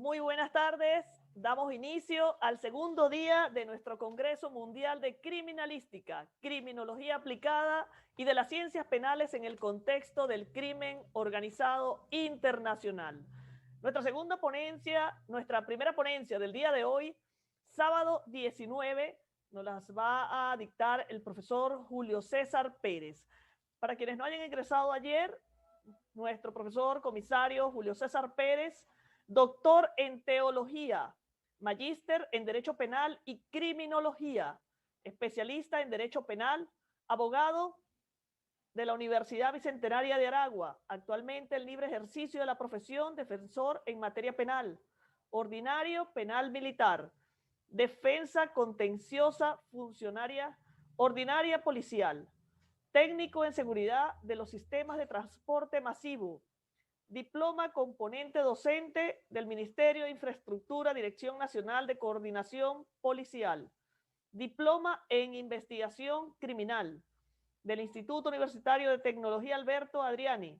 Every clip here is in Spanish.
Muy buenas tardes. Damos inicio al segundo día de nuestro Congreso Mundial de Criminalística, Criminología Aplicada y de las Ciencias Penales en el contexto del crimen organizado internacional. Nuestra primera ponencia del día de hoy, sábado 19, nos las va a dictar el profesor Julio César Pérez. Para quienes no hayan ingresado ayer, nuestro profesor comisario Julio César Pérez, doctor en teología, magíster en Derecho Penal y Criminología, especialista en Derecho Penal, abogado de la Universidad Bicentenaria de Aragua, actualmente en libre ejercicio de la profesión defensor en materia penal, ordinario penal militar, defensa contenciosa funcionaria, ordinaria policial, técnico en seguridad de los sistemas de transporte masivo, diploma componente docente del Ministerio de Infraestructura, Dirección Nacional de Coordinación Policial, diploma en investigación criminal del Instituto Universitario de Tecnología Alberto Adriani,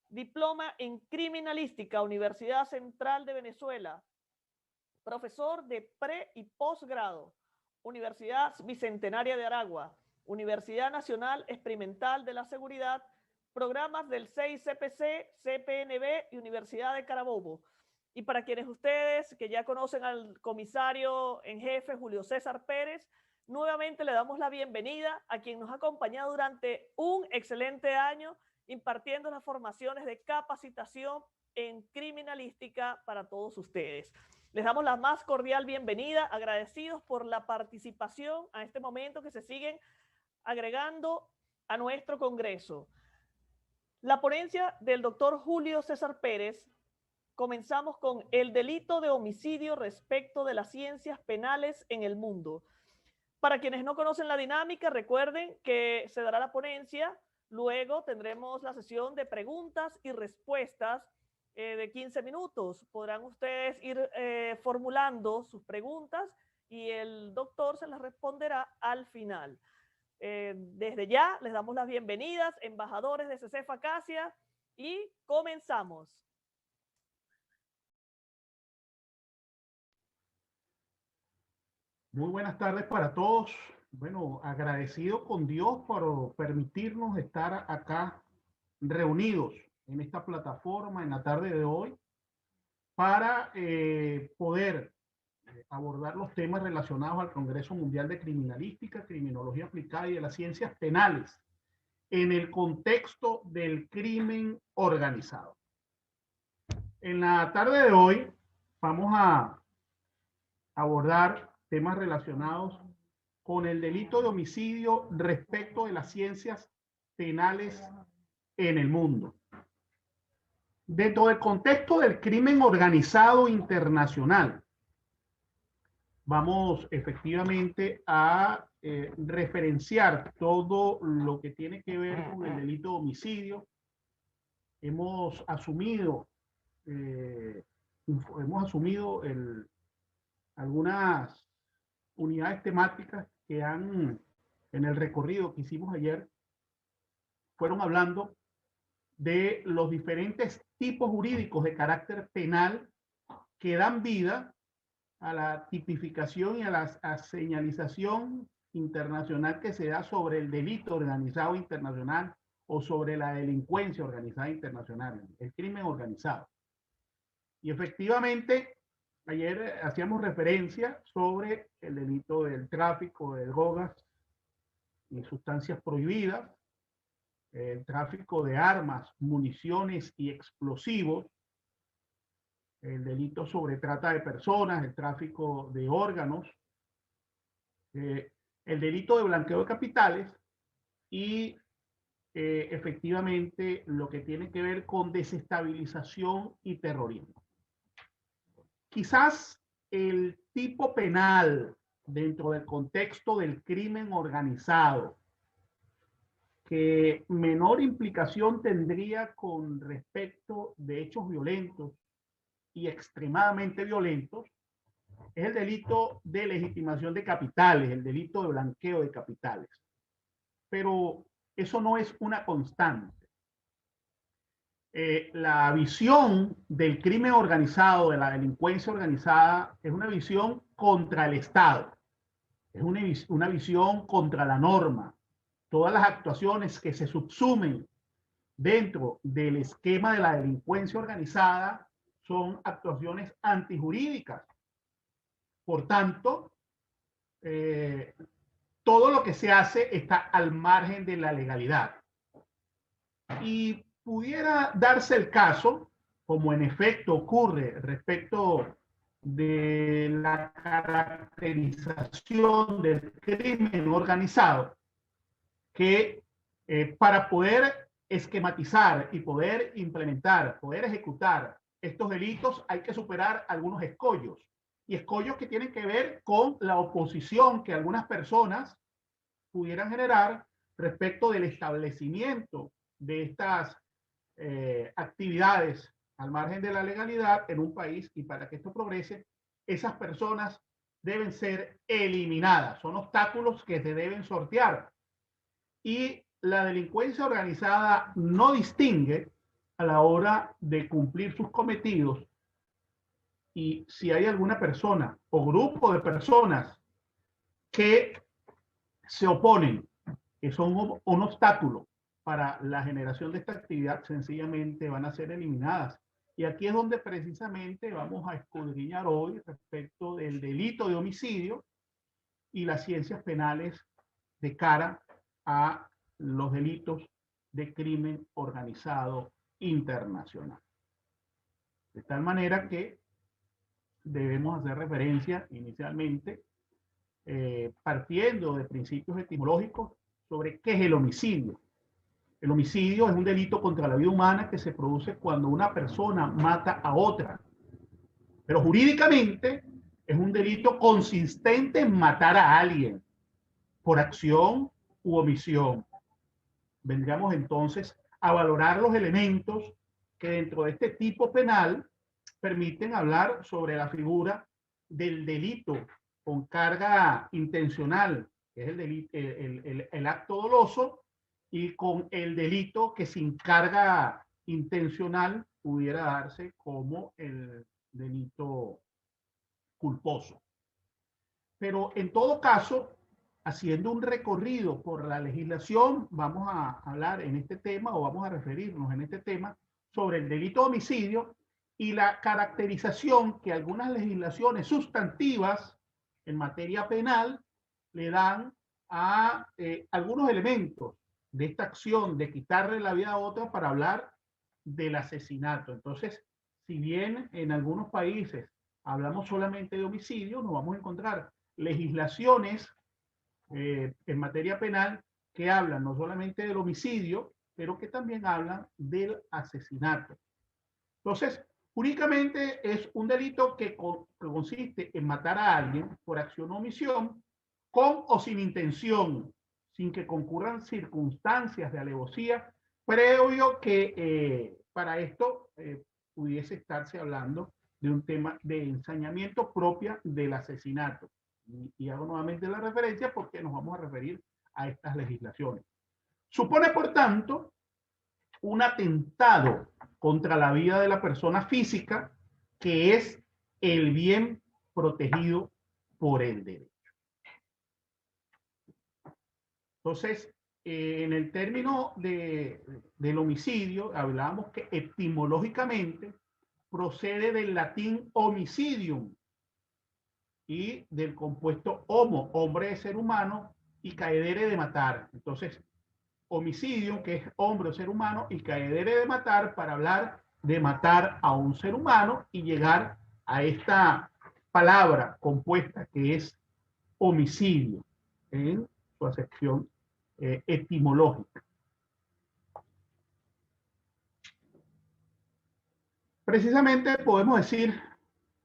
diploma en criminalística, Universidad Central de Venezuela, profesor de pre y posgrado, Universidad Bicentenaria de Aragua, Universidad Nacional Experimental de la Seguridad, programas del CICPC, CPNB y Universidad de Carabobo. Y para quienes ustedes que ya conocen al comisario en jefe Julio César Pérez, nuevamente le damos la bienvenida a quien nos ha acompañado durante un excelente año impartiendo las formaciones de capacitación en criminalística para todos ustedes. Les damos la más cordial bienvenida, agradecidos por la participación a este momento que se siguen agregando a nuestro Congreso. La ponencia del doctor Julio César Pérez, comenzamos con el delito de homicidio respecto de las ciencias penales en el mundo. Para quienes no conocen la dinámica, recuerden que se dará la ponencia, luego tendremos la sesión de preguntas y respuestas de 15 minutos. Podrán ustedes ir formulando sus preguntas y el doctor se las responderá al final. Desde ya les damos las bienvenidas, embajadores de CECEF Acacia, y comenzamos. Muy buenas tardes para todos. Bueno, agradecido con Dios por permitirnos estar acá reunidos en esta plataforma en la tarde de hoy para poder abordar los temas relacionados al Congreso Mundial de Criminalística, Criminología Aplicada y de las Ciencias Penales en el contexto del crimen organizado. En la tarde de hoy vamos a abordar temas relacionados con el delito de homicidio respecto de las ciencias penales en el mundo. Dentro del contexto del crimen organizado internacional, vamos efectivamente a referenciar todo lo que tiene que ver con el delito de homicidio. Hemos asumido algunas unidades temáticas que en el recorrido que hicimos ayer, fueron hablando de los diferentes tipos jurídicos de carácter penal que dan vida a la tipificación y a la señalización internacional que se da sobre el delito organizado internacional o sobre la delincuencia organizada internacional, el crimen organizado. Y efectivamente, ayer hacíamos referencia sobre el delito del tráfico de drogas y sustancias prohibidas, el tráfico de armas, municiones y explosivos, el delito sobre trata de personas, el tráfico de órganos, el delito de blanqueo de capitales y efectivamente lo que tiene que ver con desestabilización y terrorismo. Quizás el tipo penal dentro del contexto del crimen organizado que menor implicación tendría con respecto de hechos violentos y extremadamente violentos es el delito de legitimación de capitales, el delito de blanqueo de capitales. Pero eso no es una constante. la visión del crimen organizado, de la delincuencia organizada, es una visión contra el Estado, es una visión contra la norma. Todas las actuaciones que se subsumen dentro del esquema de la delincuencia organizada son actuaciones antijurídicas. Por tanto, todo lo que se hace está al margen de la legalidad. Y pudiera darse el caso, como en efecto ocurre respecto de la caracterización del crimen organizado, que para poder esquematizar y poder implementar, poder ejecutar estos delitos, hay que superar algunos escollos. Y escollos que tienen que ver con la oposición que algunas personas pudieran generar respecto del establecimiento de estas actividades al margen de la legalidad en un país, y para que esto progrese, esas personas deben ser eliminadas. Son obstáculos que se deben sortear. Y la delincuencia organizada no distingue a la hora de cumplir sus cometidos. Y si hay alguna persona o grupo de personas que se oponen, que son un obstáculo para la generación de esta actividad, sencillamente van a ser eliminadas. Y aquí es donde precisamente vamos a escudriñar hoy respecto del delito de homicidio y las ciencias penales de cara a los delitos de crimen organizado internacional. De tal manera que debemos hacer referencia inicialmente, partiendo de principios etimológicos, sobre qué es el homicidio. El homicidio es un delito contra la vida humana que se produce cuando una persona mata a otra. Pero jurídicamente es un delito consistente en matar a alguien por acción u omisión. Vendríamos entonces a valorar los elementos que dentro de este tipo penal permiten hablar sobre la figura del delito con carga intencional, que es el acto doloso, y con el delito que sin carga intencional pudiera darse como el delito culposo. Pero en todo caso, haciendo un recorrido por la legislación, vamos a hablar en este tema, o vamos a referirnos en este tema, sobre el delito de homicidio y la caracterización que algunas legislaciones sustantivas en materia penal le dan a algunos elementos de esta acción de quitarle la vida a otra para hablar del asesinato. Entonces, si bien en algunos países hablamos solamente de homicidio, nos vamos a encontrar legislaciones en materia penal que hablan no solamente del homicidio, pero que también hablan del asesinato. Entonces, únicamente es un delito que consiste en matar a alguien por acción o omisión, con o sin intención, sin que concurran circunstancias de alevosía, previo que para esto pudiese estarse hablando de un tema de ensañamiento propia del asesinato. Y hago nuevamente la referencia porque nos vamos a referir a estas legislaciones. Supone, por tanto, un atentado contra la vida de la persona física, que es el bien protegido por el derecho. Entonces, en el término del homicidio, hablábamos que etimológicamente procede del latín homicidium y del compuesto homo, hombre de ser humano, y caedere de matar. Entonces, homicidio, que es hombre o ser humano, y caedere de matar, para hablar de matar a un ser humano y llegar a esta palabra compuesta que es homicidio en su acepción etimológica. Precisamente podemos decir,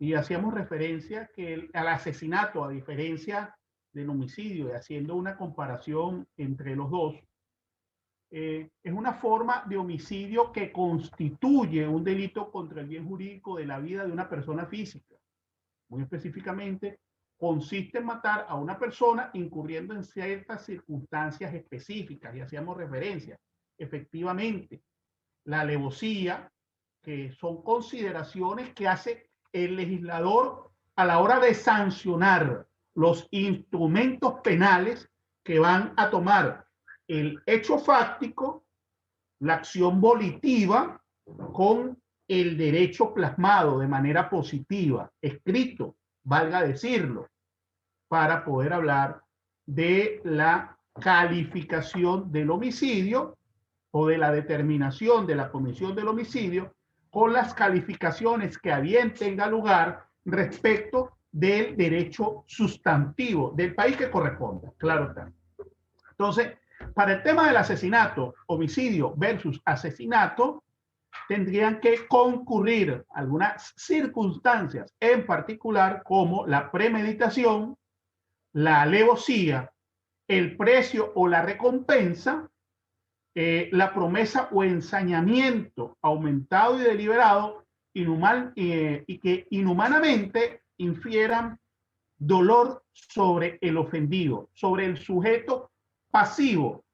y hacíamos referencia, que al asesinato, a diferencia del homicidio, y haciendo una comparación entre los dos, es una forma de homicidio que constituye un delito contra el bien jurídico de la vida de una persona física. Muy específicamente, consiste en matar a una persona incurriendo en ciertas circunstancias específicas, y hacíamos referencia. Efectivamente, la alevosía, que son consideraciones que hace el legislador a la hora de sancionar los instrumentos penales que van a tomar el hecho fáctico, la acción volitiva, con el derecho plasmado de manera positiva, escrito, valga decirlo, para poder hablar de la calificación del homicidio o de la determinación de la comisión del homicidio con las calificaciones que a bien tenga lugar respecto del derecho sustantivo del país que corresponda. Claro está. Entonces, para el tema del asesinato, homicidio versus asesinato, tendrían que concurrir algunas circunstancias en particular como la premeditación, la alevosía, el precio o la recompensa, la promesa o ensañamiento aumentado y deliberado y que inhumanamente infieran dolor sobre el ofendido, sobre el sujeto pasivo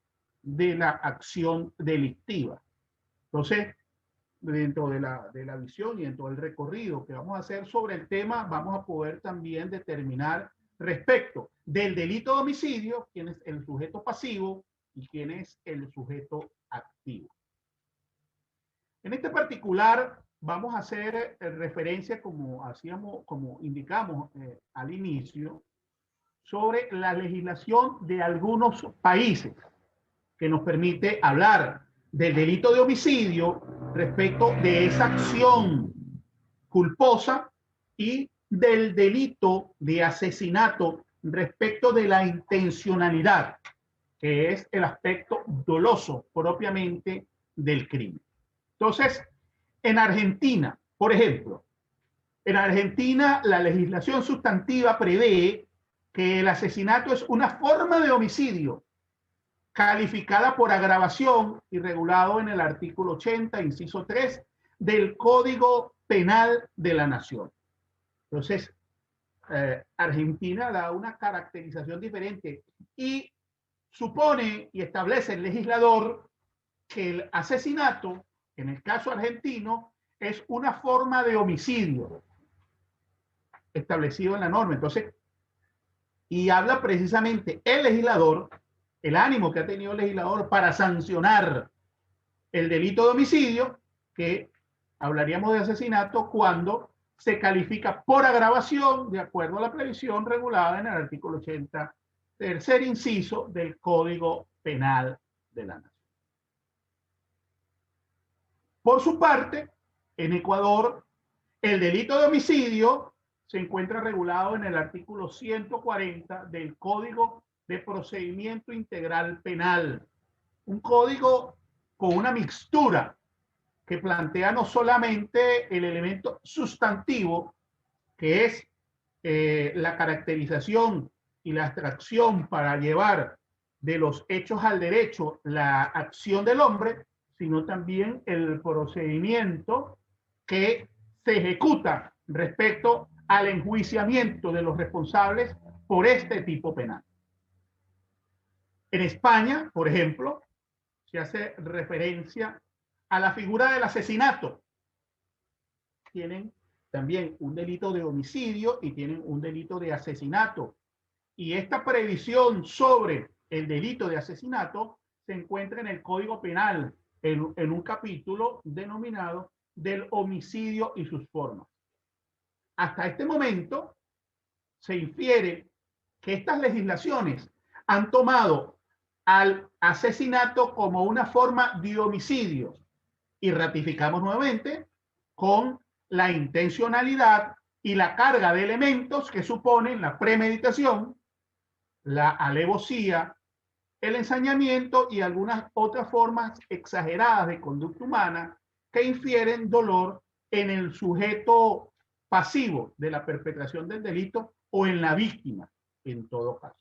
de la acción delictiva. Entonces, dentro de la visión y dentro del recorrido que vamos a hacer sobre el tema, vamos a poder también determinar respecto del delito de homicidio quién es el sujeto pasivo y quién es el sujeto activo. En este particular vamos a hacer referencia, como indicamos al inicio, sobre la legislación de algunos países que nos permite hablar del delito de homicidio respecto de esa acción culposa y del delito de asesinato respecto de la intencionalidad, que es el aspecto doloso propiamente del crimen. Entonces, en Argentina, por ejemplo, en Argentina la legislación sustantiva prevé que el asesinato es una forma de homicidio calificada por agravación y regulado en el artículo 80, inciso 3 del Código Penal de la Nación. Entonces, Argentina da una caracterización diferente y supone y establece el legislador que el asesinato, en el caso argentino, es una forma de homicidio establecido en la norma. Entonces, y habla precisamente el legislador, el ánimo que ha tenido el legislador para sancionar el delito de homicidio, que hablaríamos de asesinato cuando se califica por agravación de acuerdo a la previsión regulada en el artículo 80, tercer inciso del Código Penal de la Nación. Por su parte, en Ecuador, el delito de homicidio se encuentra regulado en el artículo 140 del Código de Procedimiento Integral Penal, un código con una mixtura que plantea no solamente el elemento sustantivo, que es la caracterización y la abstracción para llevar de los hechos al derecho la acción del hombre, sino también el procedimiento que se ejecuta respecto al enjuiciamiento de los responsables por este tipo penal. En España, por ejemplo, se hace referencia a la figura del asesinato. Tienen también un delito de homicidio y tienen un delito de asesinato. Y esta previsión sobre el delito de asesinato se encuentra en el Código Penal, en un capítulo denominado del homicidio y sus formas. Hasta este momento se infiere que estas legislaciones han tomado al asesinato como una forma de homicidio y ratificamos nuevamente con la intencionalidad y la carga de elementos que suponen la premeditación, la alevosía, el ensañamiento y algunas otras formas exageradas de conducta humana que infieren dolor en el sujeto pasivo de la perpetración del delito o en la víctima, en todo caso.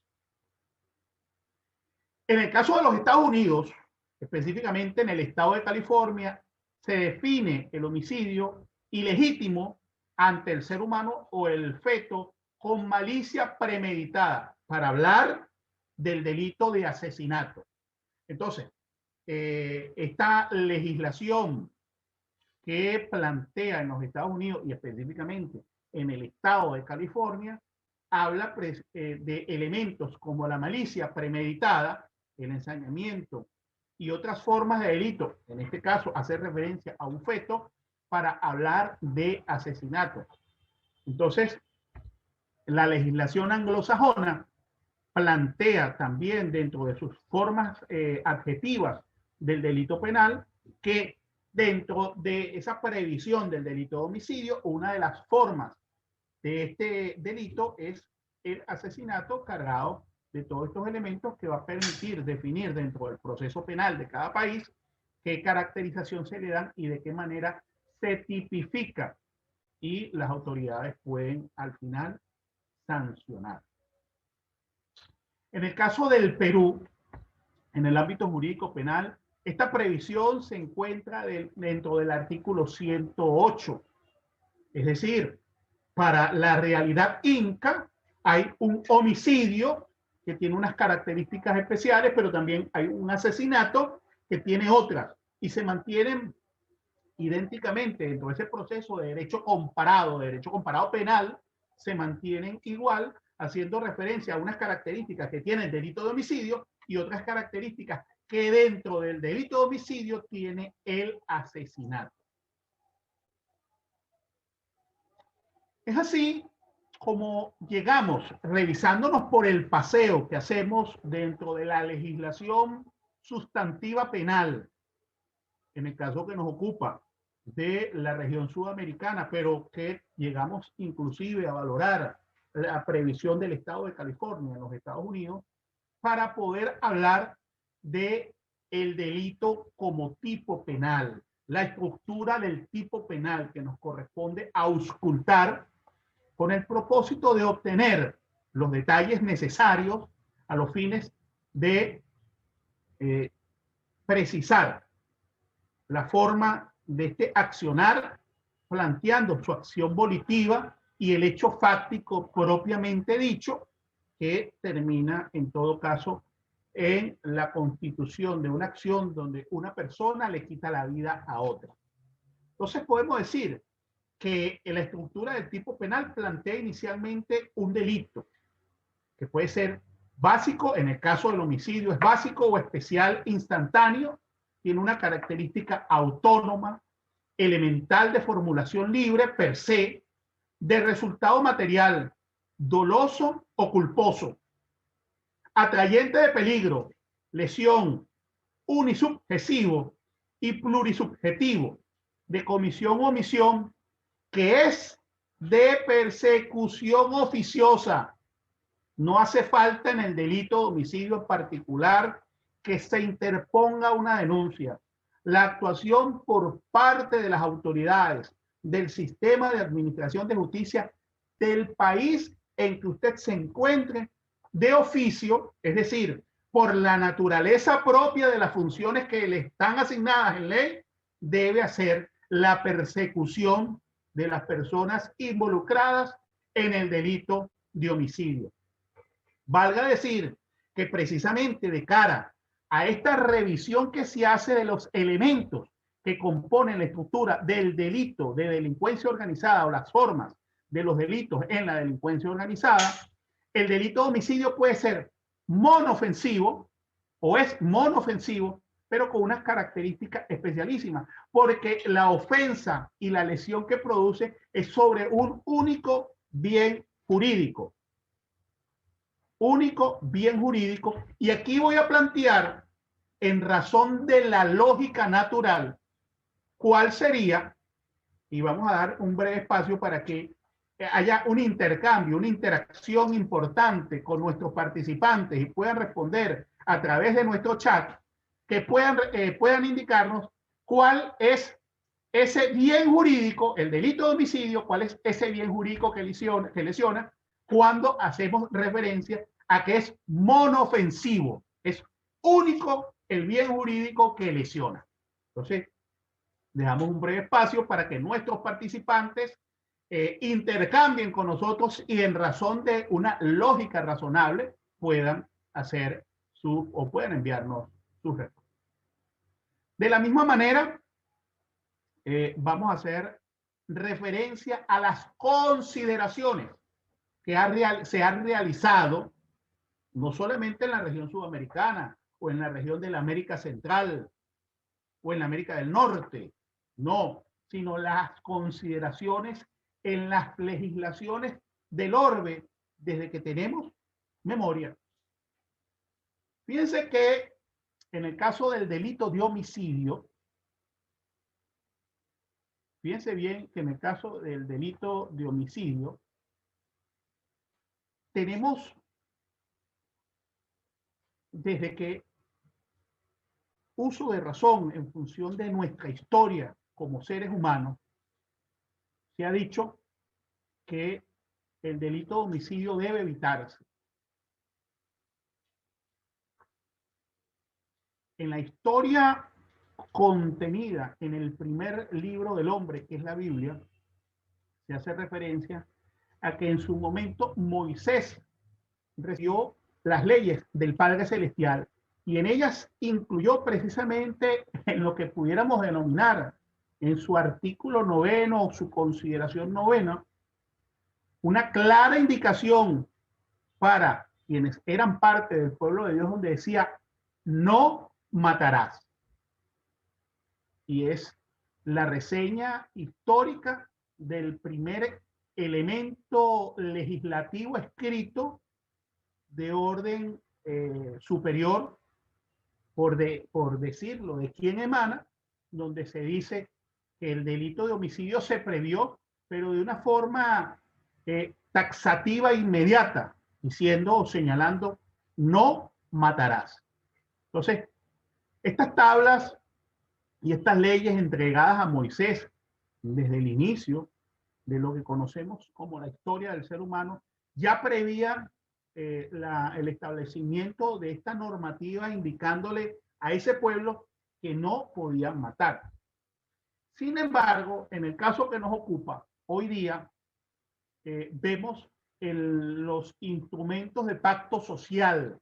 En el caso de los Estados Unidos, específicamente en el estado de California, se define el homicidio ilegítimo ante el ser humano o el feto con malicia premeditada para hablar del delito de asesinato. Entonces, esta legislación que plantea en los Estados Unidos y específicamente en el estado de California, habla de elementos como la malicia premeditada, el ensañamiento y otras formas de delito. En este caso, hacer referencia a un feto para hablar de asesinato. Entonces, la legislación anglosajona plantea también dentro de sus formas adjetivas del delito penal que dentro de esa previsión del delito de homicidio, una de las formas de este delito es el asesinato cargado de todos estos elementos que va a permitir definir dentro del proceso penal de cada país qué caracterización se le dan y de qué manera se tipifica, y las autoridades pueden al final sancionar. En el caso del Perú, en el ámbito jurídico penal, esta previsión se encuentra dentro del artículo 108. Es decir, para la realidad inca hay un homicidio que tiene unas características especiales, pero también hay un asesinato que tiene otras, y se mantienen idénticamente dentro de ese proceso de derecho comparado penal, se mantienen igual, haciendo referencia a unas características que tiene el delito de homicidio y otras características que dentro del delito de homicidio tiene el asesinato. Es así como llegamos, revisándonos por el paseo que hacemos dentro de la legislación sustantiva penal, en el caso que nos ocupa de la región sudamericana, pero que llegamos inclusive a valorar la previsión del estado de California en los Estados Unidos, para poder hablar de el delito como tipo penal, la estructura del tipo penal que nos corresponde auscultar con el propósito de obtener los detalles necesarios a los fines de precisar la forma de este accionar, planteando su acción volitiva y el hecho fáctico propiamente dicho, que termina en todo caso en la constitución de una acción donde una persona le quita la vida a otra. Entonces podemos decir que la estructura del tipo penal plantea inicialmente un delito, que puede ser básico, en el caso del homicidio es básico o especial instantáneo, tiene una característica autónoma, elemental de formulación libre per se, de resultado material, doloso o culposo, atrayente de peligro, lesión, unisubjetivo y plurisubjetivo, de comisión o omisión, que es de persecución oficiosa. No hace falta en el delito de homicidio en particular que se interponga una denuncia. La actuación por parte de las autoridades del sistema de administración de justicia del país en que usted se encuentre de oficio, es decir, por la naturaleza propia de las funciones que le están asignadas en ley, debe hacer la persecución de las personas involucradas en el delito de homicidio. Valga decir que precisamente de cara a esta revisión que se hace de los elementos que componen la estructura del delito de delincuencia organizada o las formas de los delitos en la delincuencia organizada, el delito de homicidio puede ser monofensivo o es monofensivo, pero con unas características especialísimas, porque la ofensa y la lesión que produce es sobre un único bien jurídico. Único bien jurídico. Y aquí voy a plantear, en razón de la lógica natural, cuál sería, y vamos a dar un breve espacio para que haya un intercambio, una interacción importante con nuestros participantes y puedan responder a través de nuestro chat, que puedan indicarnos cuál es ese bien jurídico, el delito de homicidio, cuál es ese bien jurídico que lesiona cuando hacemos referencia a que es monofensivo, es único el bien jurídico que lesiona. Entonces, dejamos un breve espacio para que nuestros participantes intercambien con nosotros y en razón de una lógica razonable puedan hacer o puedan enviarnos sus respuestas. De la misma manera, vamos a hacer referencia a las consideraciones que se han realizado no solamente en la región sudamericana o en la región de la América Central o en la América del Norte, no, sino las consideraciones en las legislaciones del orbe desde que tenemos memoria. Fíjense que en el caso del delito de homicidio, fíjense bien que en el caso del delito de homicidio, tenemos desde que uso de razón en función de nuestra historia como seres humanos, se ha dicho que el delito de homicidio debe evitarse. En la historia contenida en el primer libro del hombre, que es la Biblia, se hace referencia a que en su momento Moisés recibió las leyes del Padre Celestial y en ellas incluyó precisamente en lo que pudiéramos denominar en su artículo 9 o su consideración 9 una clara indicación para quienes eran parte del pueblo de Dios, donde decía no matarás. Y es la reseña histórica del primer elemento legislativo escrito de orden superior, por decirlo, de quién emana, donde se dice que el delito de homicidio se previó, pero de una forma taxativa e inmediata, diciendo o señalando, no matarás. Entonces, estas tablas y estas leyes entregadas a Moisés desde el inicio de lo que conocemos como la historia del ser humano, ya prevían el establecimiento de esta normativa indicándole a ese pueblo que no podían matar. Sin embargo, en el caso que nos ocupa hoy día, vemos los instrumentos de pacto social,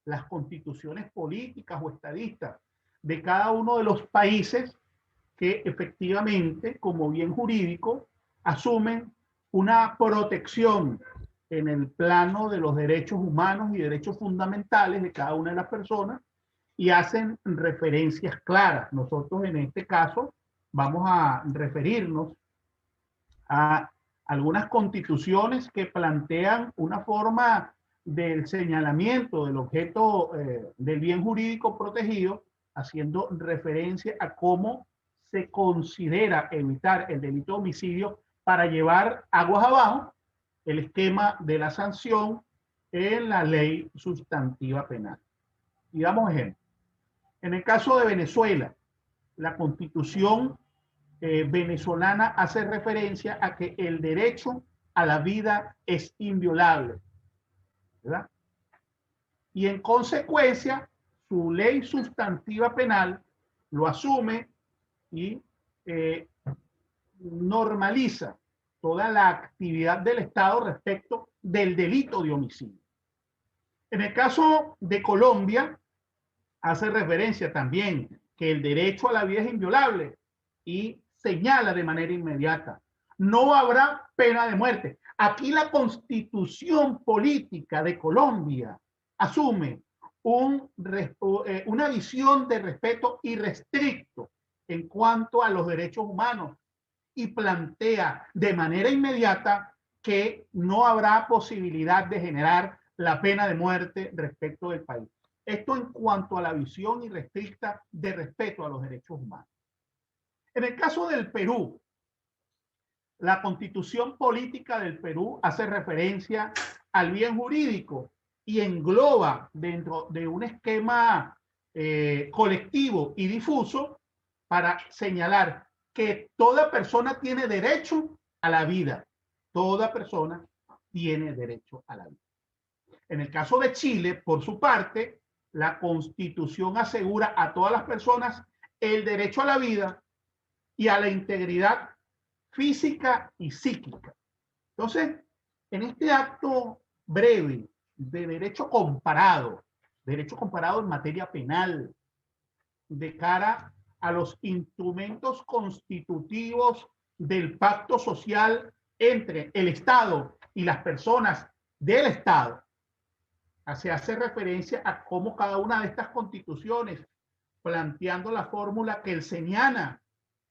las constituciones políticas o estadistas de cada uno de los países que efectivamente, como bien jurídico, asumen una protección en el plano de los derechos humanos y derechos fundamentales de cada una de las personas y hacen referencias claras. Nosotros en este caso vamos a referirnos a algunas constituciones que plantean una forma del señalamiento del objeto del bien jurídico protegido, haciendo referencia a cómo se considera evitar el delito de homicidio para llevar aguas abajo el esquema de la sanción en la ley sustantiva penal. Y damos ejemplo. En el caso de Venezuela, la Constitución venezolana hace referencia a que el derecho a la vida es inviolable, ¿verdad? Y en consecuencia, su ley sustantiva penal lo asume y normaliza toda la actividad del Estado respecto del delito de homicidio. En el caso de Colombia, hace referencia también que el derecho a la vida es inviolable y señala de manera inmediata, no habrá pena de muerte. Aquí la Constitución política de Colombia asume una visión de respeto irrestricto en cuanto a los derechos humanos y plantea de manera inmediata que no habrá posibilidad de generar la pena de muerte respecto del país. Esto en cuanto a la visión irrestricta de respeto a los derechos humanos. En el caso del Perú, la Constitución política del Perú hace referencia al bien jurídico y engloba dentro de un esquema colectivo y difuso para señalar que toda persona tiene derecho a la vida. Toda persona tiene derecho a la vida. En el caso de Chile, por su parte, la Constitución asegura a todas las personas el derecho a la vida y a la integridad física y psíquica. Entonces, en este acto breve de derecho comparado en materia penal, de cara a los instrumentos constitutivos del pacto social entre el Estado y las personas del Estado, se hace referencia a cómo cada una de estas constituciones, planteando la fórmula que él señala,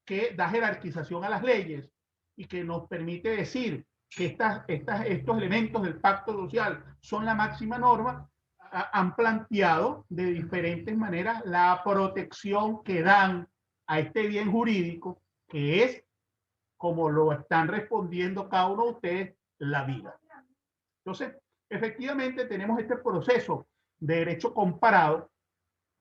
que da jerarquización a las leyes y que nos permite decir que estos elementos del pacto social son la máxima norma, han planteado de diferentes maneras la protección que dan a este bien jurídico, que es, como lo están respondiendo cada uno de ustedes, la vida. Entonces, efectivamente tenemos este proceso de derecho comparado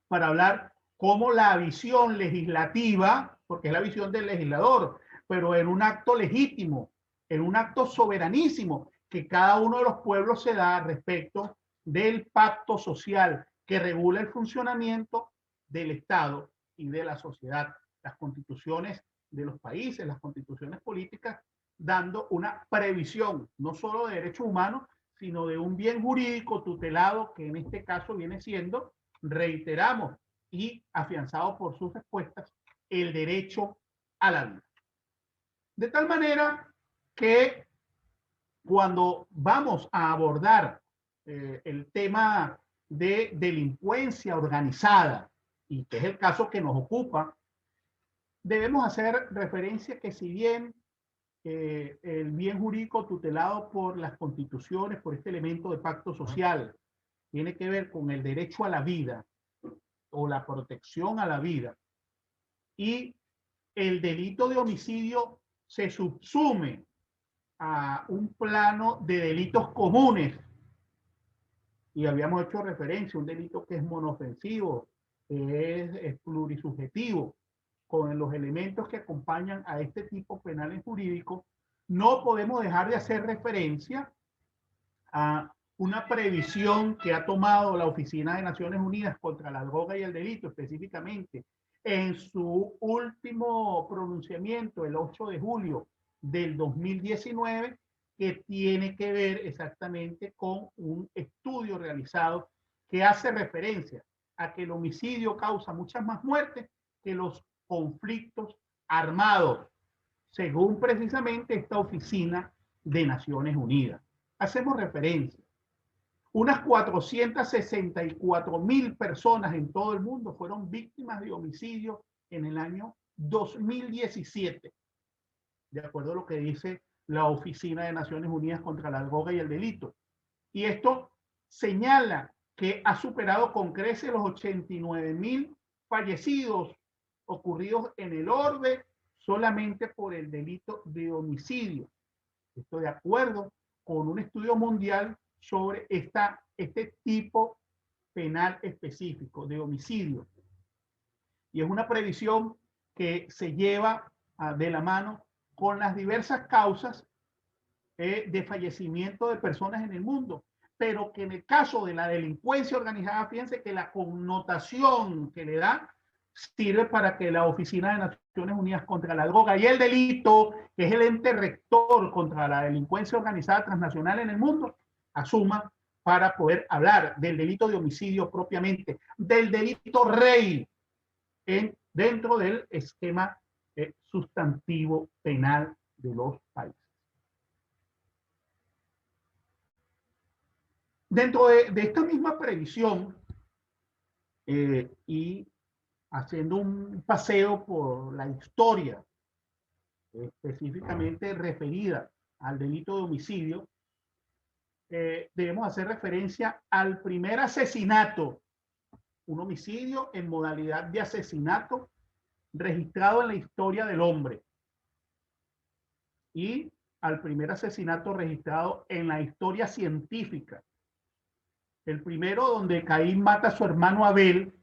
para hablar cómo la visión legislativa, porque es la visión del legislador, pero en un acto legítimo, en un acto soberanísimo que cada uno de los pueblos se da respecto del pacto social que regula el funcionamiento del Estado y de la sociedad, las constituciones de los países, las constituciones políticas, dando una previsión no solo de derechos humanos, sino de un bien jurídico tutelado que en este caso viene siendo, reiteramos, y afianzado por sus respuestas, el derecho a la vida. De tal manera que cuando vamos a abordar el tema de delincuencia organizada, y que es el caso que nos ocupa, debemos hacer referencia que si bien el bien jurídico tutelado por las constituciones, por este elemento de pacto social, tiene que ver con el derecho a la vida o la protección a la vida, y el delito de homicidio se subsume a un plano de delitos comunes, y habíamos hecho referencia a un delito que es monofensivo, que es plurisubjetivo, con los elementos que acompañan a este tipo penal jurídico, no podemos dejar de hacer referencia a una previsión que ha tomado la Oficina de Naciones Unidas contra la Droga y el Delito, específicamente en su último pronunciamiento, el 8 de julio del 2019, que tiene que ver exactamente con un estudio realizado que hace referencia a que el homicidio causa muchas más muertes que los conflictos armados, según precisamente esta Oficina de Naciones Unidas. Hacemos referencia. Unas 464,000 personas en todo el mundo fueron víctimas de homicidio en el año 2017, de acuerdo a lo que dice la Oficina de Naciones Unidas contra la Droga y el Delito. Y esto señala que ha superado con creces los 89,000 fallecidos ocurridos en el orbe solamente por el delito de homicidio. Esto de acuerdo con un estudio mundial sobre este tipo penal específico de homicidio. Y es una previsión que se lleva de la mano con las diversas causas de fallecimiento de personas en el mundo, pero que en el caso de la delincuencia organizada, fíjense que la connotación que le da sirve para que la Oficina de Naciones Unidas contra la Droga y el Delito, que es el ente rector contra la delincuencia organizada transnacional en el mundo, asuma para poder hablar del delito de homicidio propiamente, del delito rey dentro del esquema sustantivo penal de los países. Dentro de esta misma previsión y haciendo un paseo por la historia específicamente referida al delito de homicidio, debemos hacer referencia al primer asesinato, un homicidio en modalidad de asesinato registrado en la historia del hombre, y al primer asesinato registrado en la historia científica. El primero, donde Caín mata a su hermano Abel,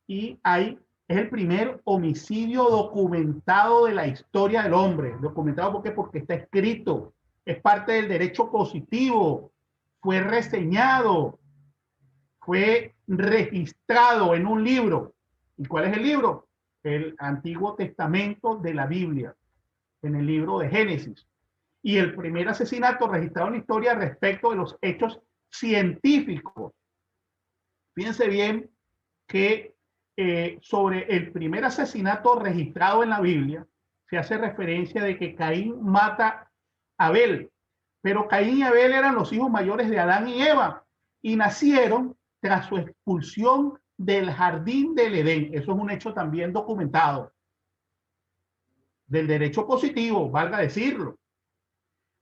y ahí es el primer homicidio documentado de la historia del hombre. Documentado ¿por qué? Porque está escrito, es parte del derecho positivo, fue reseñado, fue registrado en un libro. ¿Y cuál es el libro? El Antiguo Testamento de la Biblia, en el libro de Génesis. Y el primer asesinato registrado en la historia respecto de los hechos científicos. Fíjense bien que sobre el primer asesinato registrado en la Biblia, se hace referencia de que Caín mata a Abel, pero Caín y Abel eran los hijos mayores de Adán y Eva y nacieron tras su expulsión del jardín del Edén. Eso es un hecho también documentado del derecho positivo, valga decirlo.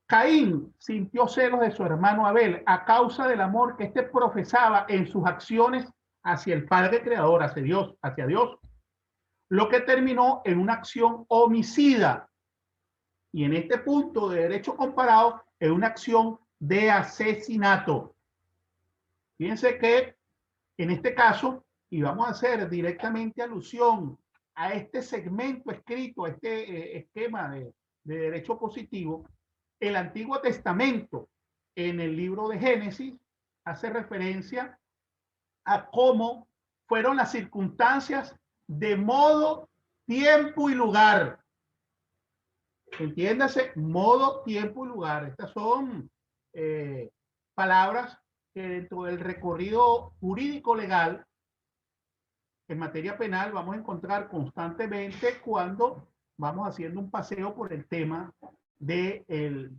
Caín sintió celos de su hermano Abel a causa del amor que éste profesaba en sus acciones hacia el Padre Creador, hacia Dios, lo que terminó en una acción homicida. Y en este punto de derecho comparado, es una acción de asesinato. Fíjense que en este caso, y vamos a hacer directamente alusión a este segmento escrito, a este esquema de derecho positivo, el Antiguo Testamento en el libro de Génesis hace referencia a cómo fueron las circunstancias de modo, tiempo y lugar. Entiéndase, modo, tiempo y lugar. Estas son palabras que dentro del recorrido jurídico legal en materia penal vamos a encontrar constantemente cuando vamos haciendo un paseo por el tema de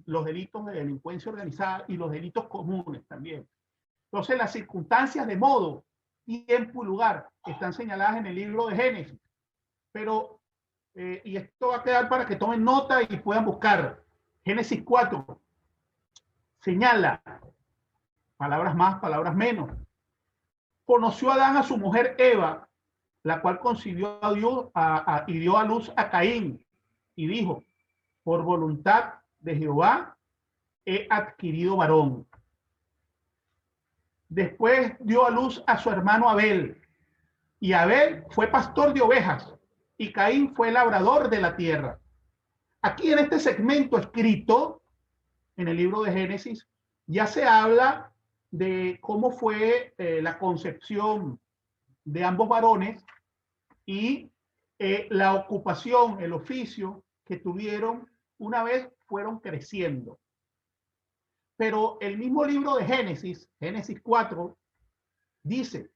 los delitos de delincuencia organizada y los delitos comunes también. Entonces, las circunstancias de modo, tiempo y lugar están señaladas en el libro de Génesis. Pero, y esto va a quedar para que tomen nota y puedan buscar. Génesis 4 señala, palabras más, palabras menos. Conoció Adán a su mujer Eva, la cual concibió a Dios y dio a luz a Caín, y dijo: por voluntad de Jehová he adquirido varón. Después dio a luz a su hermano Abel, y Abel fue pastor de ovejas, y Caín fue labrador de la tierra. Aquí en este segmento escrito en el libro de Génesis, ya se habla de cómo fue la concepción de ambos varones y la ocupación, el oficio que tuvieron una vez fueron creciendo. Pero el mismo libro de Génesis, Génesis 4, dice: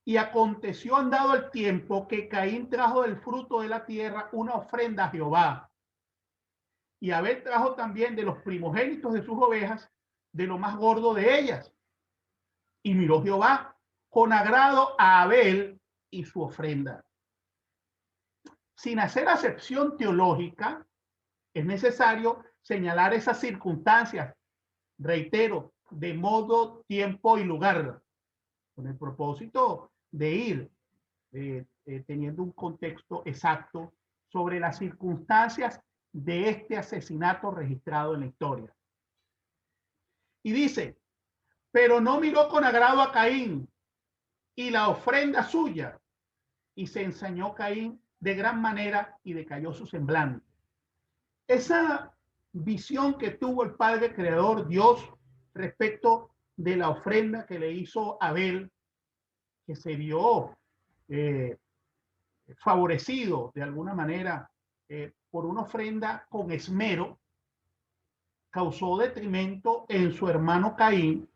y aconteció andado el tiempo que Caín trajo del fruto de la tierra una ofrenda a Jehová. Y Abel trajo también de los primogénitos de sus ovejas, de lo más gordo de ellas. Y miró Jehová con agrado a Abel y su ofrenda. Sin hacer acepción teológica, es necesario señalar esas circunstancias, reitero, de modo, tiempo y lugar, con el propósito de ir teniendo un contexto exacto sobre las circunstancias de este asesinato registrado en la historia. Y dice: pero no miró con agrado a Caín y la ofrenda suya, y se ensañó Caín de gran manera y decayó su semblante. Esa visión que tuvo el Padre Creador, Dios, respecto de la ofrenda que le hizo Abel, que se vio favorecido de alguna manera por una ofrenda con esmero, causó detrimento en su hermano Caín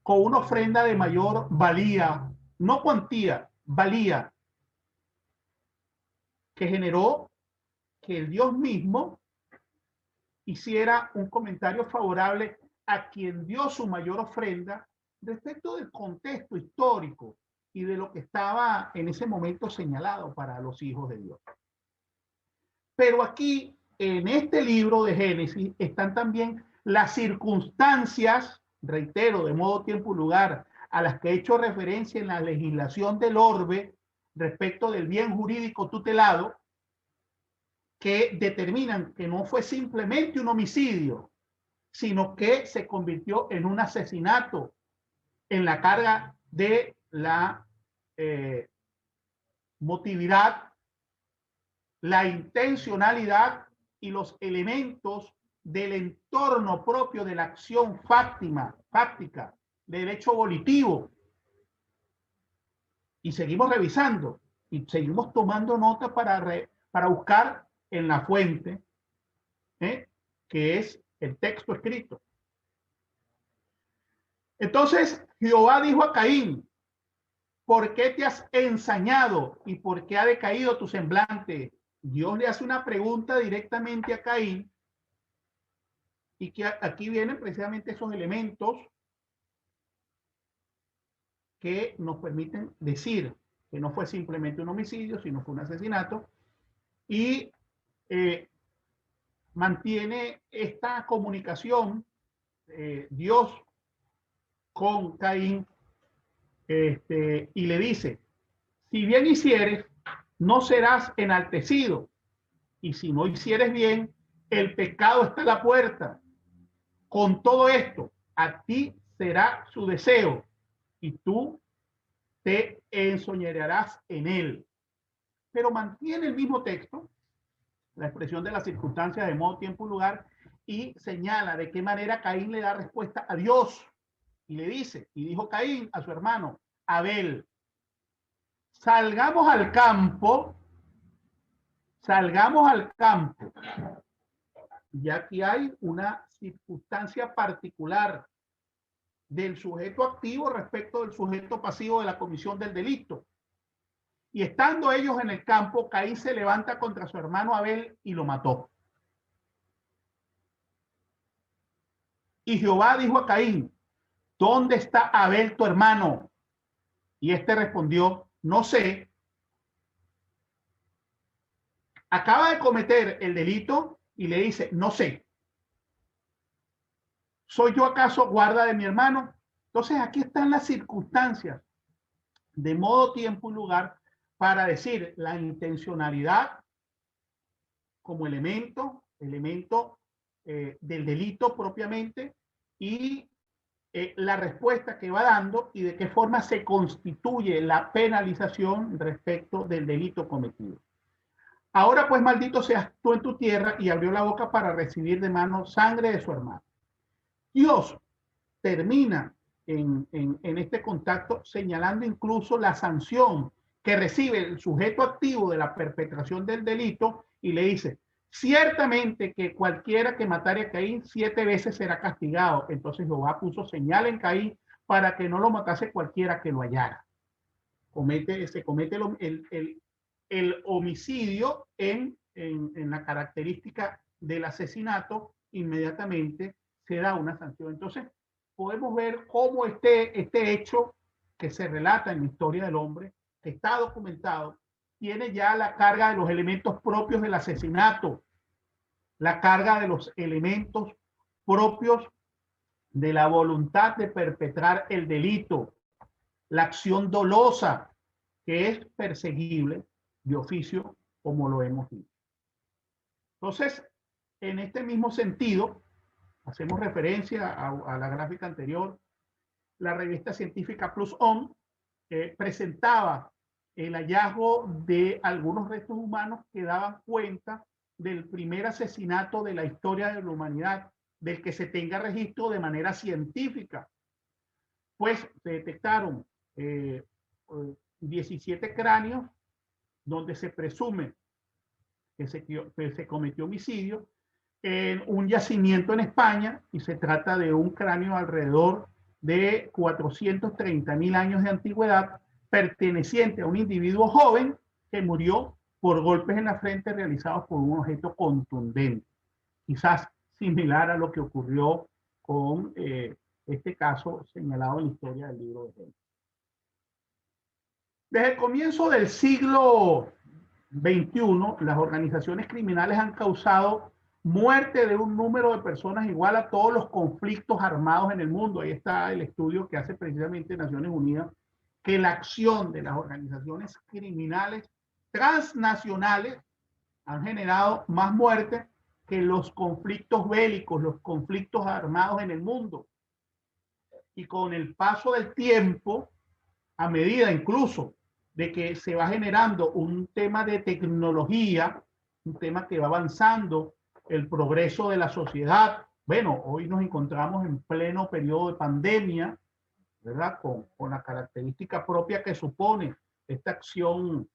con una ofrenda de mayor valía, no cuantía, valía, que generó que el Dios mismo hiciera un comentario favorable a quien dio su mayor ofrenda respecto del contexto histórico y de lo que estaba en ese momento señalado para los hijos de Dios. Pero aquí, en este libro de Génesis, están también las circunstancias, reitero, de modo, tiempo y lugar, a las que he hecho referencia en la legislación del orbe respecto del bien jurídico tutelado, que determinan que no fue simplemente un homicidio, sino que se convirtió en un asesinato en la carga de la motividad, la intencionalidad y los elementos del entorno propio de la acción fáctica, del hecho volitivo. Y seguimos revisando y seguimos tomando nota para buscar en la fuente, que es el texto escrito. Entonces Jehová dijo a Caín: ¿por qué te has ensañado y por qué ha decaído tu semblante? Dios le hace una pregunta directamente a Caín, y que aquí vienen precisamente esos elementos que nos permiten decir que no fue simplemente un homicidio, sino fue un asesinato, y mantiene esta comunicación Dios con Caín, y le dice, si bien hicieres, no serás enaltecido, y si no hicieres bien, el pecado está a la puerta. Con todo esto, a ti será su deseo, y tú te ensoñarás en él. Pero mantiene el mismo texto, la expresión de las circunstancias de modo, tiempo y lugar, y señala de qué manera Caín le da respuesta a Dios. Y le dice, y dijo Caín a su hermano Abel, salgamos al campo, salgamos al campo. Y aquí hay una circunstancia particular del sujeto activo respecto del sujeto pasivo de la comisión del delito. Y estando ellos en el campo, Caín se levanta contra su hermano Abel y lo mató. Y Jehová dijo a Caín, ¿dónde está Abel tu hermano? Y este respondió, no sé. Acaba de cometer el delito y le dice, no sé. ¿Soy yo acaso guarda de mi hermano? Entonces aquí están las circunstancias de modo, tiempo y lugar para decir la intencionalidad como elemento del delito propiamente, y la respuesta que va dando y de qué forma se constituye la penalización respecto del delito cometido. Ahora pues, maldito seas tú en tu tierra, y abrió la boca para recibir de mano sangre de su hermano. Dios termina en este contacto señalando incluso la sanción que recibe el sujeto activo de la perpetración del delito, y le dice, ciertamente que cualquiera que matare a Caín 7 veces será castigado. Entonces Jehová puso señal en Caín para que no lo matase cualquiera que lo hallara. Se comete el homicidio en la característica del asesinato, inmediatamente se da una sanción. Entonces podemos ver cómo este hecho que se relata en la historia del hombre, que está documentado, tiene ya la carga de los elementos propios del asesinato, la carga de los elementos propios de la voluntad de perpetrar el delito, la acción dolosa, que es perseguible de oficio, como lo hemos dicho. Entonces, en este mismo sentido, hacemos referencia a la gráfica anterior, la revista científica Plus On presentaba el hallazgo de algunos restos humanos que daban cuenta del primer asesinato de la historia de la humanidad, del que se tenga registro de manera científica. Pues se detectaron 17 cráneos donde se presume que se cometió homicidio en un yacimiento en España, y se trata de un cráneo alrededor de 430.000 años de antigüedad, perteneciente a un individuo joven que murió por golpes en la frente realizados por un objeto contundente, quizás similar a lo que ocurrió con este caso señalado en la historia del libro de Génesis. Desde el comienzo del siglo XXI, las organizaciones criminales han causado muerte de un número de personas igual a todos los conflictos armados en el mundo. Ahí está el estudio que hace precisamente Naciones Unidas, que la acción de las organizaciones criminales transnacionales han generado más muerte que los conflictos bélicos, los conflictos armados en el mundo. Y con el paso del tiempo, a medida incluso de que se va generando un tema de tecnología, un tema que va avanzando, el progreso de la sociedad. Bueno, hoy nos encontramos en pleno periodo de pandemia, ¿verdad? Con la característica propia que supone esta acción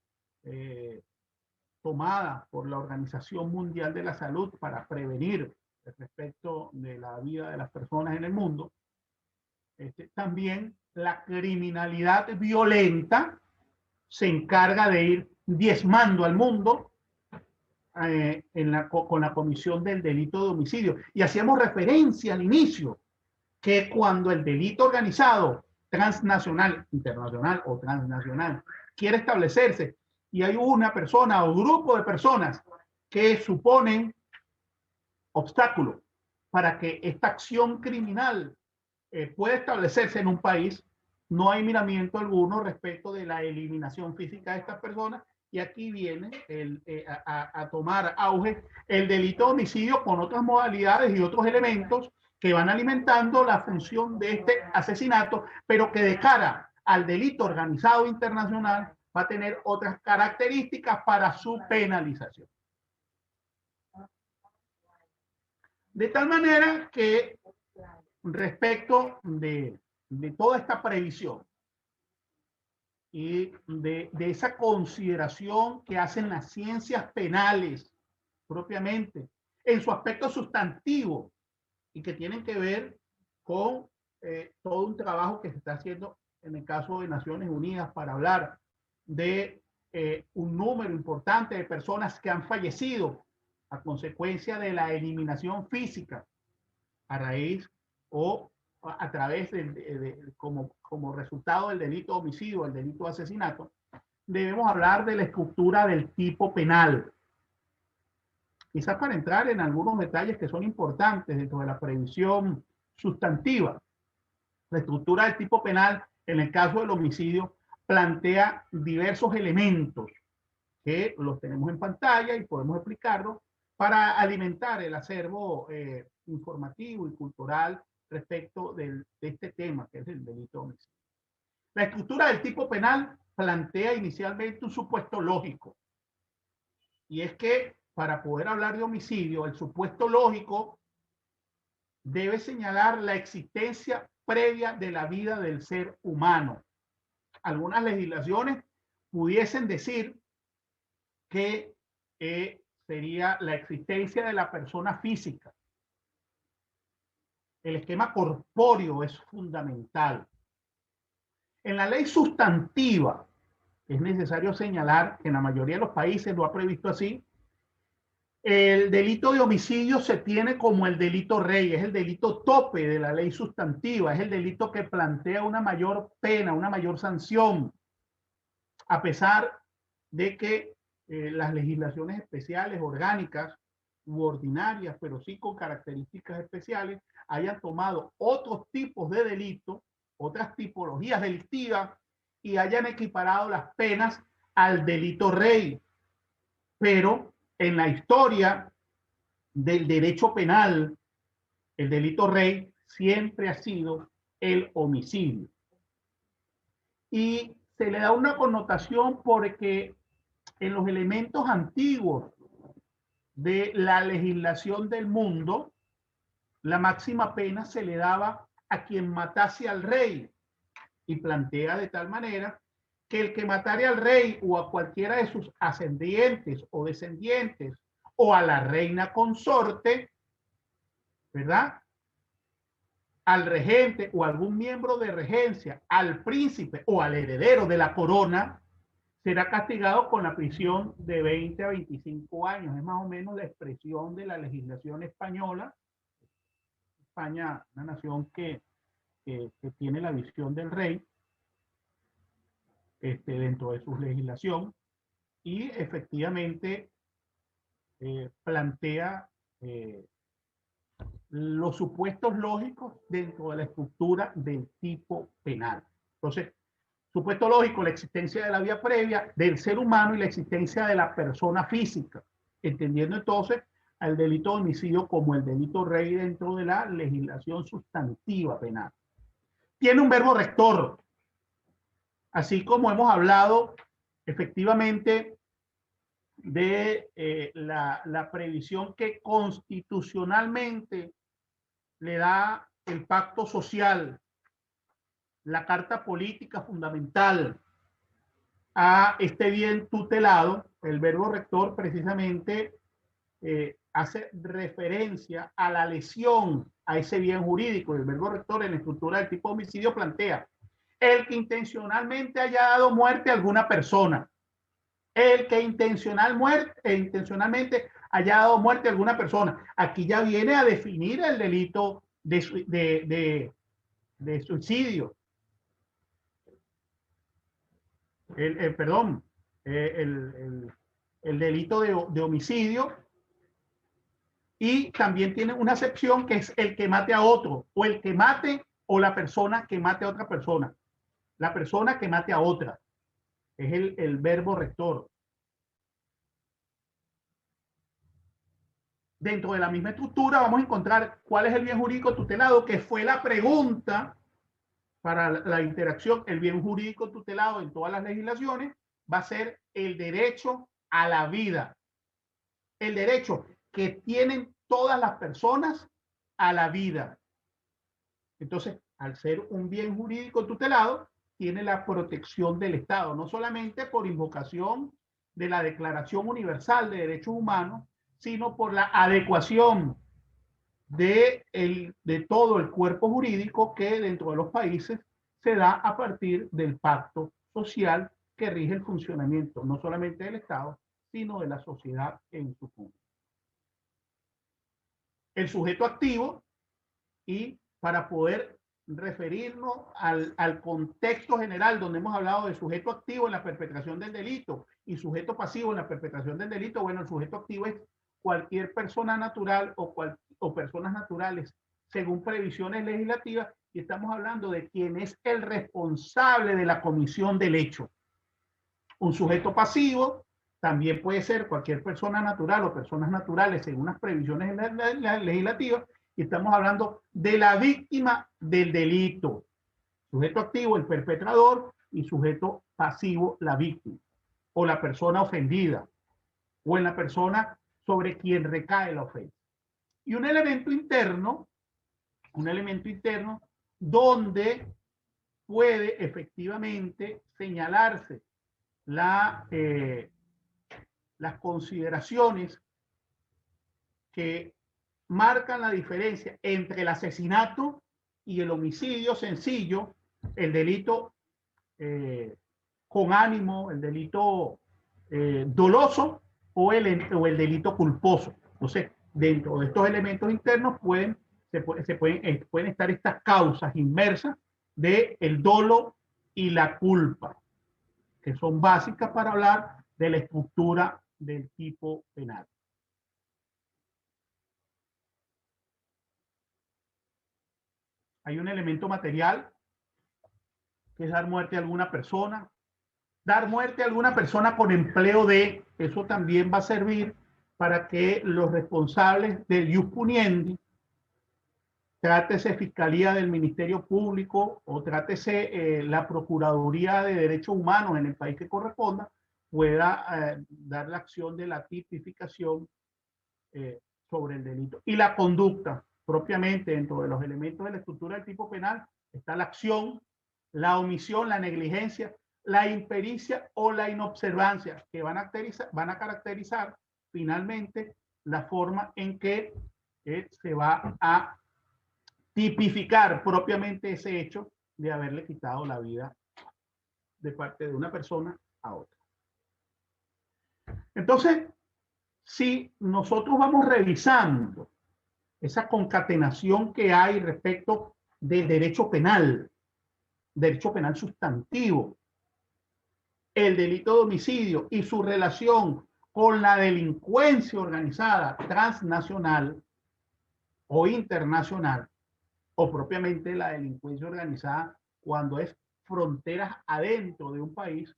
tomada por la Organización Mundial de la Salud para prevenir respecto de la vida de las personas en el mundo. también la criminalidad violenta se encarga de ir diezmando al mundo con la comisión del delito de homicidio. Y hacíamos referencia al inicio que cuando el delito organizado transnacional, internacional o transnacional quiere establecerse y hay una persona o grupo de personas que suponen obstáculo para que esta acción criminal pueda establecerse en un país, no hay miramiento alguno respecto de la eliminación física de estas personas. Y aquí viene a tomar auge el delito de homicidio con otras modalidades y otros elementos que van alimentando la función de este asesinato, pero que de cara al delito organizado internacional va a tener otras características para su penalización. De tal manera que respecto de toda esta previsión y de esa consideración que hacen las ciencias penales propiamente en su aspecto sustantivo y que tienen que ver con todo un trabajo que se está haciendo en el caso de Naciones Unidas para hablar de un número importante de personas que han fallecido a consecuencia de la eliminación física a raíz o a través como resultado del delito de homicidio, el delito de asesinato. Debemos hablar de la estructura del tipo penal. Quizás para entrar en algunos detalles que son importantes dentro de la previsión sustantiva. La estructura del tipo penal, en el caso del homicidio, plantea diversos elementos que los tenemos en pantalla y podemos explicarlos para alimentar el acervo informativo y cultural respecto de este tema, que es el delito de homicidio. La estructura del tipo penal plantea inicialmente un supuesto lógico, y es que para poder hablar de homicidio, el supuesto lógico debe señalar la existencia previa de la vida del ser humano. Algunas legislaciones pudiesen decir que sería la existencia de la persona física. El esquema corpóreo es fundamental. En la ley sustantiva es necesario señalar que en la mayoría de los países lo ha previsto así. El delito de homicidio se tiene como el delito rey, es el delito tope de la ley sustantiva, es el delito que plantea una mayor pena, una mayor sanción, a pesar de que las legislaciones especiales, orgánicas u ordinarias, pero sí con características especiales, hayan tomado otros tipos de delitos, otras tipologías delictivas y hayan equiparado las penas al delito rey. Pero en la historia del derecho penal, el delito rey siempre ha sido el homicidio. Y se le da una connotación porque en los elementos antiguos de la legislación del mundo, la máxima pena se le daba a quien matase al rey, y plantea de tal manera que el que matare al rey o a cualquiera de sus ascendientes o descendientes o a la reina consorte, ¿verdad?, al regente o algún miembro de regencia, al príncipe o al heredero de la corona, será castigado con la prisión de 20 a 25 años. Es más o menos la expresión de la legislación española. España, una nación que tiene la visión del rey dentro de su legislación, y efectivamente plantea los supuestos lógicos dentro de la estructura del tipo penal. Entonces, supuesto lógico, la existencia de la vía previa del ser humano y la existencia de la persona física, entendiendo entonces al delito de homicidio como el delito rey dentro de la legislación sustantiva penal. Tiene un verbo rector, así como hemos hablado efectivamente de la previsión que constitucionalmente le da el pacto social, la carta política fundamental a este bien tutelado. El verbo rector precisamente hace referencia a la lesión a ese bien jurídico. El verbo rector en la estructura del tipo de homicidio plantea el que intencionalmente haya dado muerte a alguna persona. El que intencionalmente haya dado muerte a alguna persona. Aquí ya viene a definir el delito de suicidio. Perdón, el delito de homicidio. Y también tiene una acepción que es el que mate a otro, o el que mate, o la persona que mate a otra persona. La persona que mate a otra. Es el verbo rector. Dentro de la misma estructura vamos a encontrar cuál es el bien jurídico tutelado, que fue la pregunta para la interacción. El bien jurídico tutelado en todas las legislaciones va a ser el derecho a la vida. El derecho que tienen todas las personas a la vida. Entonces, al ser un bien jurídico tutelado, tiene la protección del Estado, no solamente por invocación de la Declaración Universal de Derechos Humanos, sino por la adecuación de todo el cuerpo jurídico que dentro de los países se da a partir del pacto social que rige el funcionamiento, no solamente del Estado, sino de la sociedad en su conjunto. El sujeto activo, y para poder referirnos al contexto general donde hemos hablado de sujeto activo en la perpetración del delito y sujeto pasivo en la perpetración del delito, bueno, el sujeto activo es cualquier persona natural o personas naturales según previsiones legislativas, y estamos hablando de quién es el responsable de la comisión del hecho. Un sujeto pasivo también puede ser cualquier persona natural o personas naturales según las previsiones legislativas, y estamos hablando de la víctima del delito. Sujeto activo, el perpetrador, y sujeto pasivo, la víctima, o la persona ofendida, o en la persona sobre quien recae la ofensa. Y un elemento interno donde puede efectivamente señalarse las consideraciones que marcan la diferencia entre el asesinato y el homicidio sencillo, el delito con ánimo, el delito doloso o el delito culposo. Entonces, dentro de estos elementos internos pueden estar estas causas inmersas del dolo y la culpa, que son básicas para hablar de la estructura del tipo penal. Hay un elemento material, que es dar muerte a alguna persona. Dar muerte a alguna persona con empleo de, eso también va a servir para que los responsables del ius puniendi, trátese Fiscalía del Ministerio Público o trátese la Procuraduría de Derechos Humanos en el país que corresponda, pueda dar la acción de la tipificación sobre el delito. Y la conducta, propiamente dentro de los elementos de la estructura del tipo penal, está la acción, la omisión, la negligencia, la impericia o la inobservancia, que van a caracterizar finalmente la forma en que se va a tipificar propiamente ese hecho de haberle quitado la vida de parte de una persona a otra. Entonces, si nosotros vamos revisando esa concatenación que hay respecto del derecho penal sustantivo, el delito de homicidio y su relación con la delincuencia organizada transnacional o internacional, o propiamente la delincuencia organizada cuando es fronteras adentro de un país,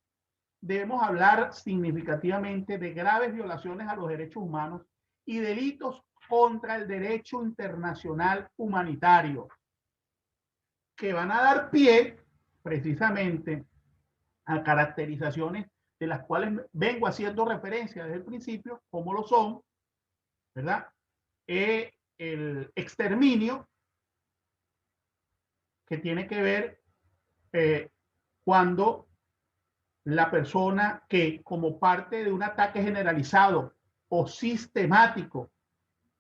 debemos hablar significativamente de graves violaciones a los derechos humanos y delitos contra el derecho internacional humanitario, que van a dar pie precisamente a caracterizaciones de las cuales vengo haciendo referencia desde el principio, como lo son, ¿verdad? El exterminio, que tiene que ver cuando la persona que como parte de un ataque generalizado o sistemático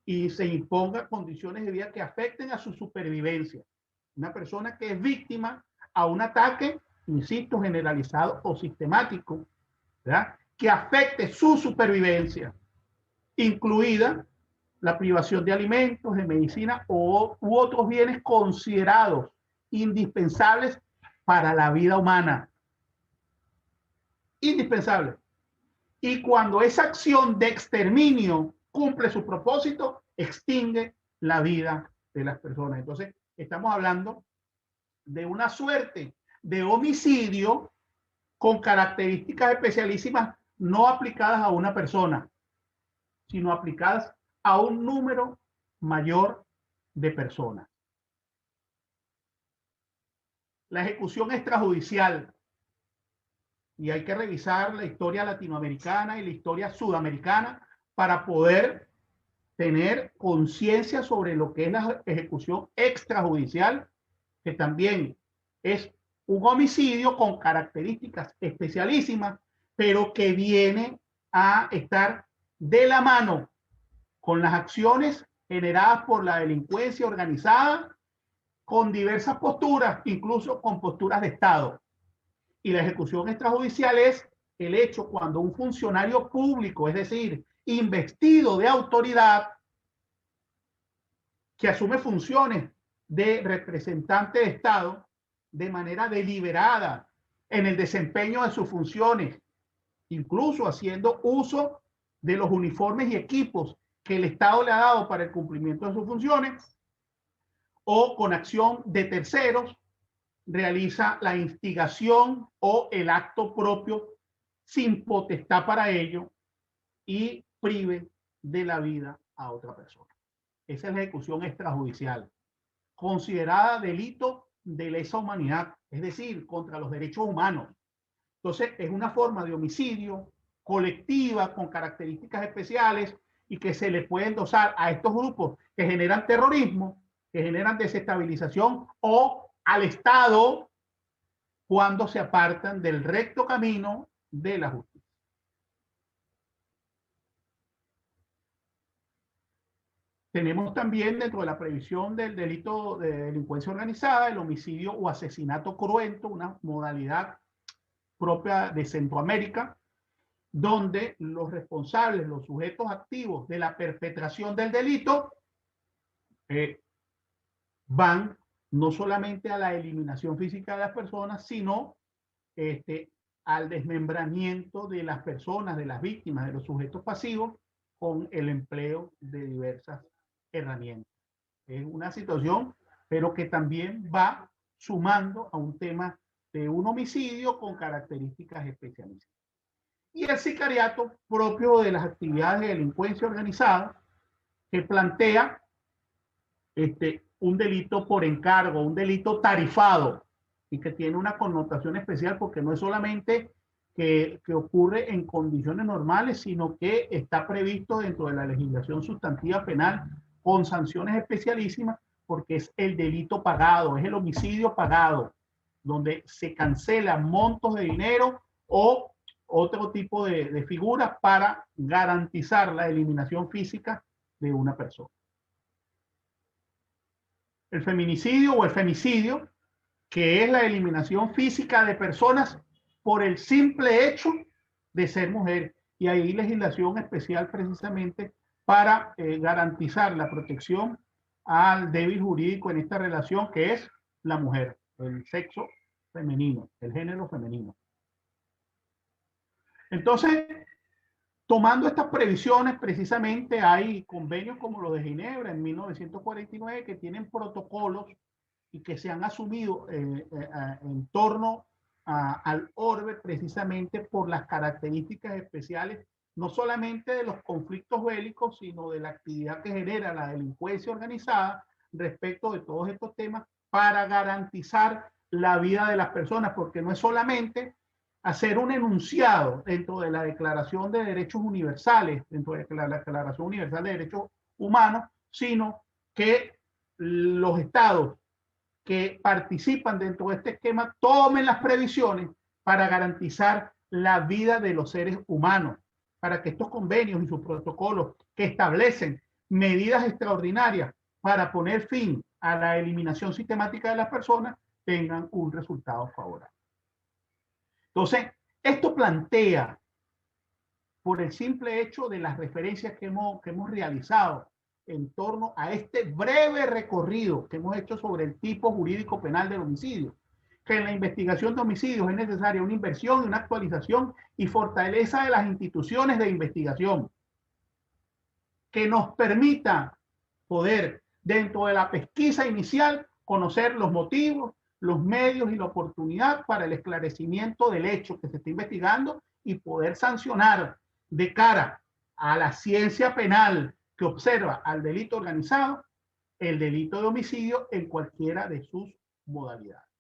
y se impongan condiciones de vida que afecten a su supervivencia. Una persona que es víctima a un ataque, insisto, generalizado o sistemático, ¿verdad?, que afecte su supervivencia, incluida la privación de alimentos, de medicina u otros bienes considerados indispensables para la vida humana. Indispensable. Y cuando esa acción de exterminio cumple su propósito, extingue la vida de las personas. Entonces, estamos hablando de una suerte de homicidio con características especialísimas no aplicadas a una persona, sino aplicadas a un número mayor de personas. La ejecución extrajudicial. Y hay que revisar la historia latinoamericana y la historia sudamericana para poder tener conciencia sobre lo que es la ejecución extrajudicial, que también es un homicidio con características especialísimas, pero que viene a estar de la mano con las acciones generadas por la delincuencia organizada, con diversas posturas, incluso con posturas de Estado. Y la ejecución extrajudicial es el hecho cuando un funcionario público, es decir, investido de autoridad, que asume funciones de representante de Estado de manera deliberada en el desempeño de sus funciones, incluso haciendo uso de los uniformes y equipos que el Estado le ha dado para el cumplimiento de sus funciones, o con acción de terceros, realiza la instigación o el acto propio sin potestad para ello y prive de la vida a otra persona. Esa es la ejecución extrajudicial, considerada delito de lesa humanidad, es decir, contra los derechos humanos. Entonces, es una forma de homicidio colectiva con características especiales y que se le puede endosar a estos grupos que generan terrorismo, que generan desestabilización, o al Estado cuando se apartan del recto camino de la justicia. Tenemos también dentro de la previsión del delito de delincuencia organizada el homicidio o asesinato cruento, una modalidad propia de Centroamérica, donde los responsables, los sujetos activos de la perpetración del delito, van no solamente a la eliminación física de las personas, sino al desmembramiento de las personas, de las víctimas, de los sujetos pasivos, con el empleo de diversas herramientas. Es una situación, pero que también va sumando a un tema de un homicidio con características especiales. Y el sicariato, propio de las actividades de delincuencia organizada, que plantea un delito por encargo, un delito tarifado, y que tiene una connotación especial porque no es solamente que ocurre en condiciones normales, sino que está previsto dentro de la legislación sustantiva penal con sanciones especialísimas, porque es el delito pagado, es el homicidio pagado, donde se cancelan montos de dinero o otro tipo de figuras para garantizar la eliminación física de una persona. El feminicidio o el femicidio, que es la eliminación física de personas por el simple hecho de ser mujer. Y hay legislación especial precisamente para garantizar la protección al débil jurídico en esta relación, que es la mujer, el sexo femenino, el género femenino. Entonces, tomando estas previsiones, precisamente hay convenios como los de Ginebra en 1949 que tienen protocolos y que se han asumido en torno al orbe, precisamente por las características especiales, no solamente de los conflictos bélicos, sino de la actividad que genera la delincuencia organizada respecto de todos estos temas, para garantizar la vida de las personas, porque no es solamente hacer un enunciado dentro de la Declaración de Derechos Universales, dentro de la Declaración Universal de Derechos Humanos, sino que los estados que participan dentro de este esquema tomen las previsiones para garantizar la vida de los seres humanos, para que estos convenios y sus protocolos que establecen medidas extraordinarias para poner fin a la eliminación sistemática de las personas, tengan un resultado favorable. Entonces, esto plantea, por el simple hecho de las referencias que hemos realizado en torno a este breve recorrido que hemos hecho sobre el tipo jurídico penal del homicidio, que en la investigación de homicidios es necesaria una inversión, una actualización y fortaleza de las instituciones de investigación que nos permita poder, dentro de la pesquisa inicial, conocer los motivos, los medios y la oportunidad para el esclarecimiento del hecho que se está investigando y poder sancionar de cara a la ciencia penal que observa al delito organizado, el delito de homicidio en cualquiera de sus modalidades.